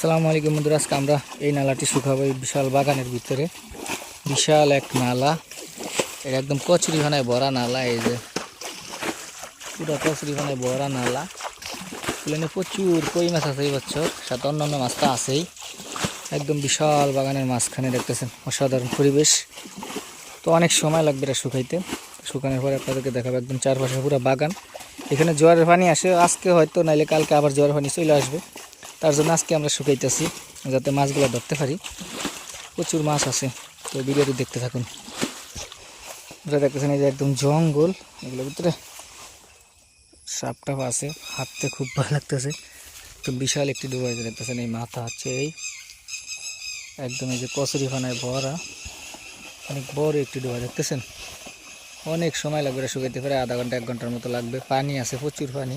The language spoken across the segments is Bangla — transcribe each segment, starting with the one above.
আসসালামু আলাইকুম বন্ধুরা, আজকে আমরা এই নালাটি শুকাবো। এই বিশাল বাগানের ভিতরে বিশাল এক নালা, এটা একদম কচুরিখানায় ভরা নালা। এই যে পুরো কচুরিখানায় ভরা নালা। এখানে প্রচুর কই মাছ আছে এই বছর, সাথে অন্যান্য মাছ তো আছেই। একদম বিশাল বাগানের মাঝখানে দেখতেছেন, অসাধারণ পরিবেশ। তো অনেক সময় লাগবে এটা শুকাইতে। শুকানোর পরে আপনাদেরকে দেখাবো একদম চারপাশে পুরো বাগান। এখানে জোয়ারের পানি আসে আজকে, হয়তো নাইলে কালকে আবার জোয়ারের পানি চলে আসবে। তার জন্য আজকে আমরা শুকাইতেছি যাতে মাছগুলো ধরতে পারি। প্রচুর মাছ আছে, তো ভিডিওটি দেখতে থাকুন। আপনারা দেখতেছেন এই যে একদম জঙ্গল, এগুলোর ভিতরে সাপটাপ আছে, হাঁটতে খুব ভালো লাগতেছে। তো বিশাল একটি ডোবা দেখতেছেন, এই মাথা হচ্ছে এই একদম এই যে কচুরিখানায় ভরা অনেক বড় একটি ডোবা দেখতেছেন। অনেক সময় লাগবে এটা শুকাইতে, পারে আধা ঘন্টা 1 ঘন্টার মতো লাগবে। পানি আছে, প্রচুর পানি।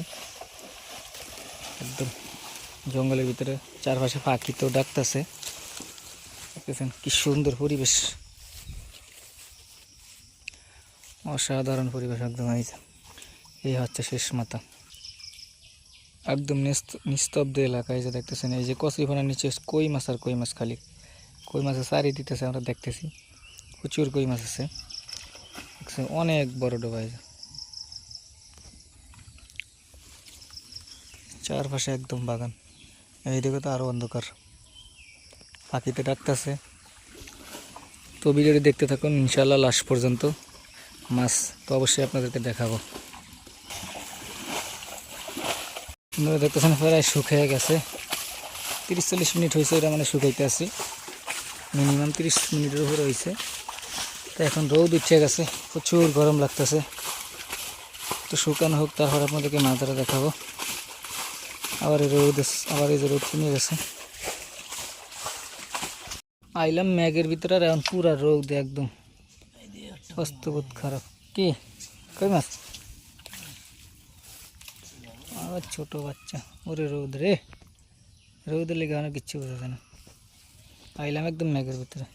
একদম জঙ্গলের ভিতরে চারপাশে পাখি তো ডাকতেছে, দেখতেছেন কি সুন্দর পরিবেশ, অসাধারণ পরিবেশ একদম। এই হচ্ছে শেষ মাথা, একদম নিস্তব্ধ এলাকায় যে দেখতেছেন। এই যে কচুরিপানার নিচে কই মাছ আর কই মাছ, খালি কই মাছের সারি দিতেছে, আমরা দেখতেছি প্রচুর কই মাছ আছে। অনেক বড় ডোবা, চারপাশে একদম বাগান। এইদিকে তো আরো অন্ধকার, পাখিতে ডাকতেছে। তো ভিডিওটি দেখতে থাকুন ইনশাআল্লাহ লাস্ট পর্যন্ত। মাছ তো অবশ্যই আপনাদেরকে দেখাবো। আপনারা দেখতেছেন প্রায় শুকিয়ে গেছে, 30-40 মিনিট হয়েছে এটা মানে শুকাইতে আসি, মিনিমাম 30 মিনিটের উপরে হয়েছে। তো এখন রোদ উঠে গেছে, প্রচুর গরম লাগতেছে। তো শুকানো হোক, তারপর আপনাদেরকে মাছ ধরা দেখাবো। আবার এই যে রোদ কমে গেছে। আইলাম ম্যাগের ভিতরে, আর এখন পুরা রোদ, একদম অস্তবোধ খারাপ। কি কই মাছ? আবার ছোট বাচ্চা, ওরে রোদ রে, রোদের লেগে অনেক কিচ্ছু বোঝা যায় না। আইলাম একদম ম্যাগের ভিতরে,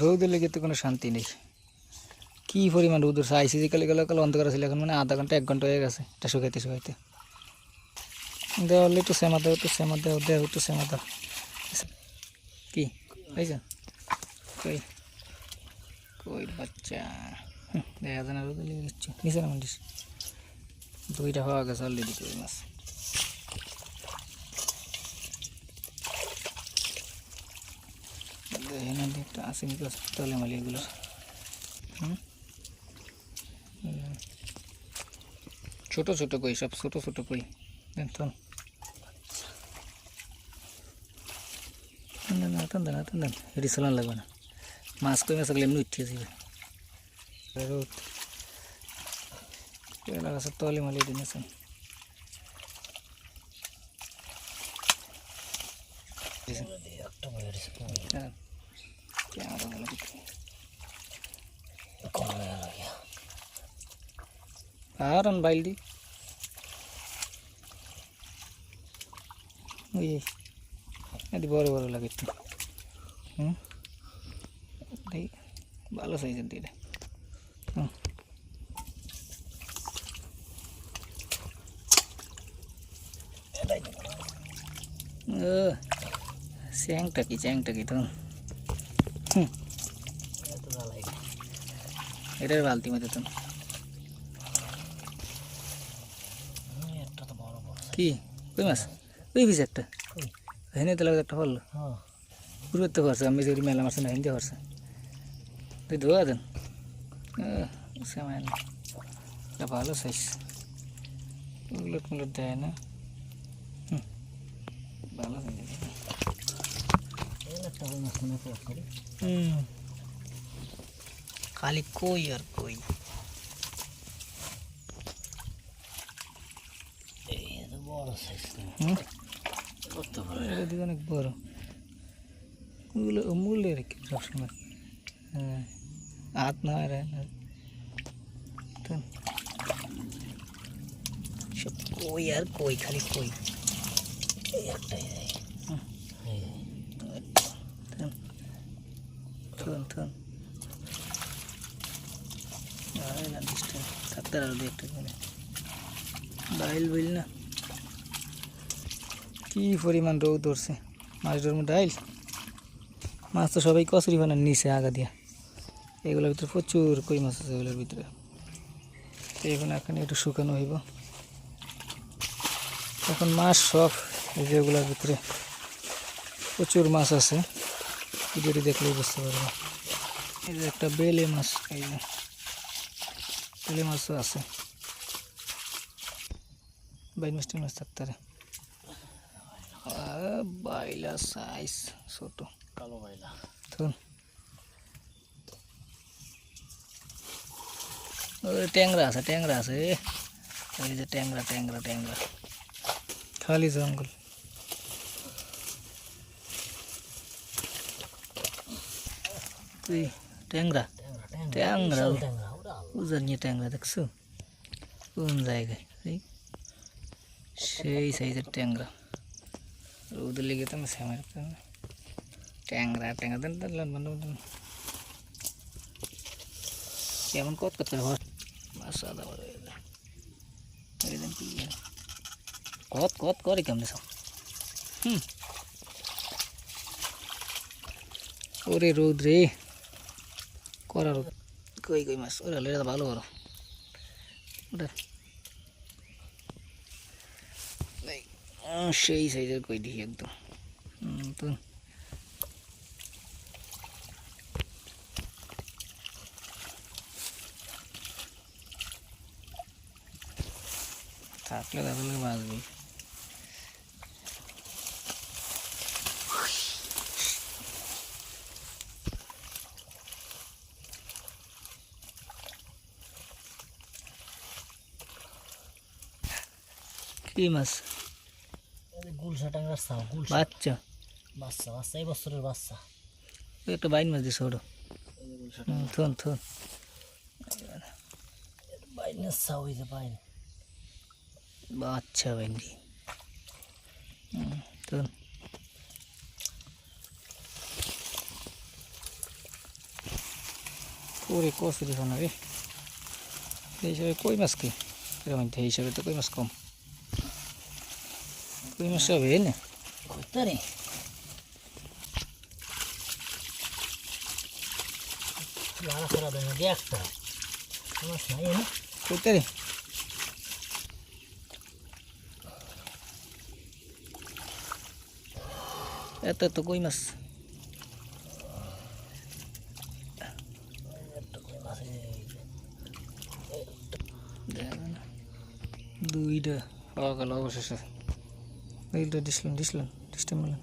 রোদের লেগে তো কোনো শান্তি নেই। কি পরিমাণ রোদ উঠছে, আইসি যে কালে অন্ধকার ছিল, এখন মানে আধা ঘন্টা 1 ঘন্টা হয়ে গেছে এটা শুকাইতে। দেওয়ালে একটু সেমা দেও, একটু সেমা দেও, একটু সেমা দাও। কি পাইছেন? কই কই বাচ্চা দেখা যায় না, রোদ লেগে যাচ্ছে নিচে না। মন্ডিস 2টা হওয়া গেছে অলরেডি কই মাছ। একটা আসেনি তলে মালি এগুলোর। ছোট ছোট কই, সব ছোট ছোট কই। দেন এটি চালান লাগবে না, মাছ কই মাছ এমনি উঠিয়ে যাবে। রোদ লাগাছে তলে মালি দিনেছেন। আর বাইল দি বড় বড় লাগে একটু। ভালো সাইজের দিয়ে চ্যাংটা কি তো এটার বালতি মধ্যে তো কি কই মাছ? ওই পিস একটা হেনে তো লাগে একটা ফল পুরো তো করছে। আমি যে মেলা মারছে না, হিন্দি করছে তুই ধোয়া দেন ভালো সাইজ। উলট মুলট দেয় না, ভালো সাইজ। খালি কই আর কই, অনেক বড় ওগুলো মূল্যে রেখে সবসময়। হ্যাঁ হাত না সব কই আর কই, খালি কই। একটাই থাকতে আরো 2-1টা করে বাইল না। কি পরিমাণ রোদ ধরছে, মাছ ধরবো ডাইল মাছ তো সবাই কচুরি বানার নিচে আগা দিয়া এগুলোর ভিতরে প্রচুর কই মাছ আছে এগুলোর ভিতরে তো এখন একটু শুকানো হইব এখন মাছ সব এই যে এগুলোর ভিতরে প্রচুর মাছ আছে ভিডিওটি দেখলেই বুঝতে পারবো এই যে একটা বেলে মাছ এই যে বেলে মাছও আছে বাইল মাছ টিল মাছ থাকতে পারে বাইলা সাইজ ছোট কালো বাইলা ধরুন ট্যাংরা আছে এই যে ট্যাংরা খালি জঙ্গল তুই ট্যাংরা উজার নিয়ে ট্যাংরা দেখছো কোন জায়গায় সেই সাইজের ট্যাংরা রোদের লেগে তো আমি শ্যামের ট্যাংরা দেন কেমন কত করে হট মাছ আদা কত করে কেমন সব ওরে রোদ রে করা রোদ কই মাছ ওরে এটা ভালো বড় ওটা সেই সাইজের কই দেখি একদম তো থাকলে তাহলে বাঁচবি কি মাছ গুলশা ট্যাংরার সাও বাচ্চা এই বছরের বাচ্চা একটা বাইন মাছ দিছে ওটা থন বাইনের সাও এই যে বাইন বাচ্চা বাইন দি থন ওরে কচুরি খানা রে এই হিসাবে কই মাছ কি এরকম এই হিসাবে তো কই মাছ কম কই মাছ হবে না কইতে রে লালা সারা দেন দিয়ে একটা মাছ নাই না কইতে রে এত তো কই মাছ দুইটা পাওয়া গেল অবশেষে এইটা ডিসলাম ডিস্টার্ব মেলেন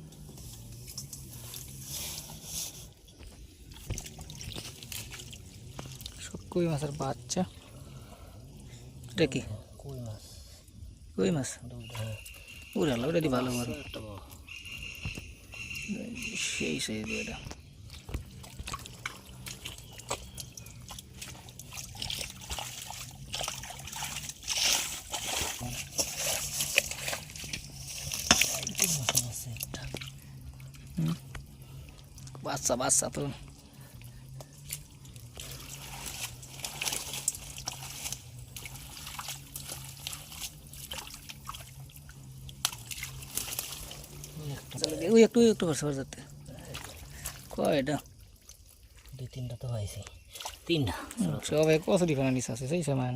সব কই মাছের বাচ্চা এটা কি কই মাছ ওরে আল্লাহ ওটা দি ভালো বড় সেই এটা বাচ্চা তো ওই একটু বসে যাতে কয়টা 2-3টা তো হয়েছে 3টা সবাই কচুরি ফানার নিচে আছে সেই সামান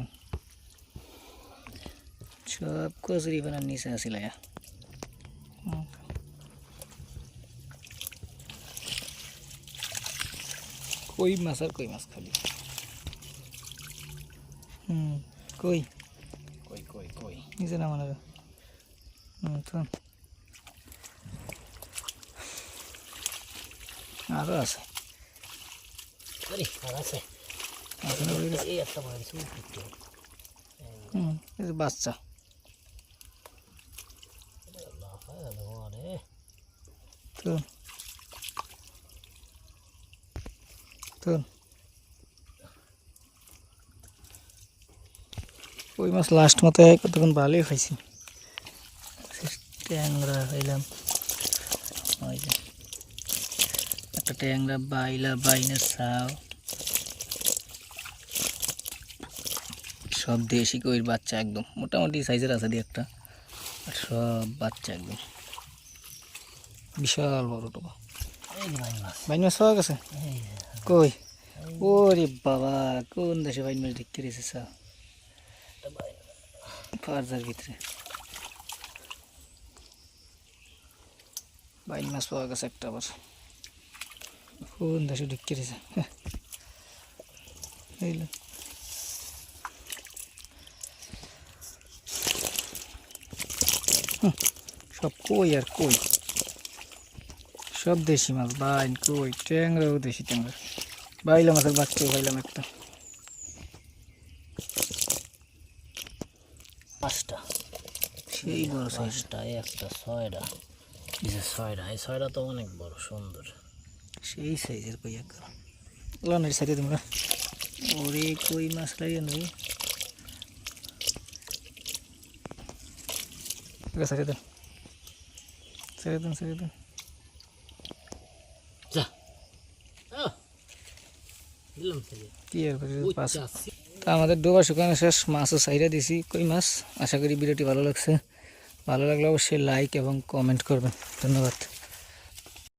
সব কচুরি ফানার নিচে আসিল কই মাছ আর কই মাছ খালি কই নিচে না মানে আরো আছে বাচ্চা ওই মাছ লাস্ট মতো কতক্ষণ ভালোই খাইছি ট্যাংরা খাইলাম ওই যে একটা ট্যাংরা বাইনের ছাও সব দেশি কইর বাচ্চা একদম মোটামুটি সাইজের আছে দিয়ে একটা আর সব বাচ্চা একদম বিশাল বড় টোপা। এই যে বাইন মাছ, বাইন মাছ পাওয়া গেছে? এই যে কই? ওরে বাবা, কোন দেশে বাইন মাছ ঢুকে রয়েছে স্যার? একটা বাইন। ফার্জার ভিতরে বাইন মাছ পাওয়া গেছে একটা আবার। কোন দেশে ঢুকে রয়েছে? এইলো সব কই আর কই, সব দেশি মাছ। বাইন কই, ট্যাংরাও দেশি ট্যাংরা। বাইলা মাছের বাচ্চাও পাইলাম একটা। পাঁচটা, সেই বড় সাইজ। পাঁচটা, একটা, ছয়টা। এই যে ছয়টা, এই ছয়টা তো অনেক বড়, সুন্দর। সেই সাইজের কই এক লানের সাইডে তোমরা। ওরে কই মাছ লাগিয়ে নেই। ছেড়ে দেন, ছেড়ে দেন, ছেড়ে দেন। যা, দিলাম থেকে। কি আর করি, পাঁচ। বুচ্চা, তা আমাদের ডোবা শুকানো শেষ, মাছও সাইডে দিছি কই মাছ। আশা করি ভিডিওটি ভালো লাগছে। ভালো লাগলে অবশ্যই লাইক এবং কমেন্ট করবেন। ধন্যবাদ।